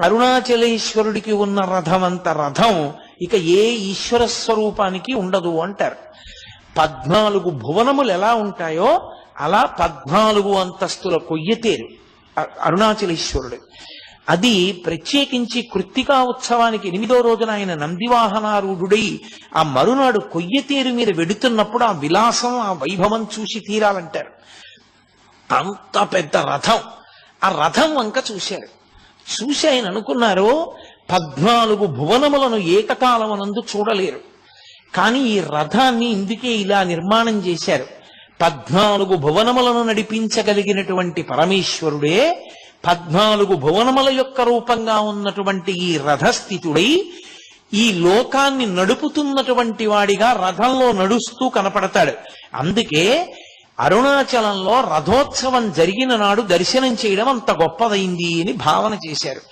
అరుణాచలేశ్వరుడికి ఉన్న రథం అంత రథం ఇక ఏ ఈశ్వర స్వరూపానికి ఉండదు అంటారు. 14 భువనములు ఎలా ఉంటాయో అలా 14 అంతస్తుల కొయ్యతేరు అరుణాచలేశ్వరుడు. అది ప్రత్యేకించి కృత్తికా ఉత్సవానికి 8వ రోజున ఆయన నందివాహనారూఢుడై ఆ మరునాడు కొయ్యతేరు మీద వెడుతున్నప్పుడు ఆ విలాసం ఆ వైభవం చూసి తీరాలంటారు. అంత పెద్ద రథం, ఆ రథం వంక చూశారు. చూసి ఆయన అనుకున్నారు 14 భువనములను ఏకకాలమునందు చూడలేరు, కానీ ఈ రథాన్ని ఇందుకే ఇలా నిర్మాణం చేశారు. 14 భువనములను నడిపించగలిగినటువంటి పరమేశ్వరుడే 14 భువనముల యొక్క రూపంగా ఉన్నటువంటి ఈ రథస్థితుడై ఈ లోకాన్ని నడుపుతున్నటువంటి వాడిగా రథంలో నడుస్తూ కనపడతాడు. అందుకే అరుణాచలంలో రథోత్సవం జరిగిన నాడు దర్శనం చేయడం అంత గొప్పదైంది అని భావన చేశారు.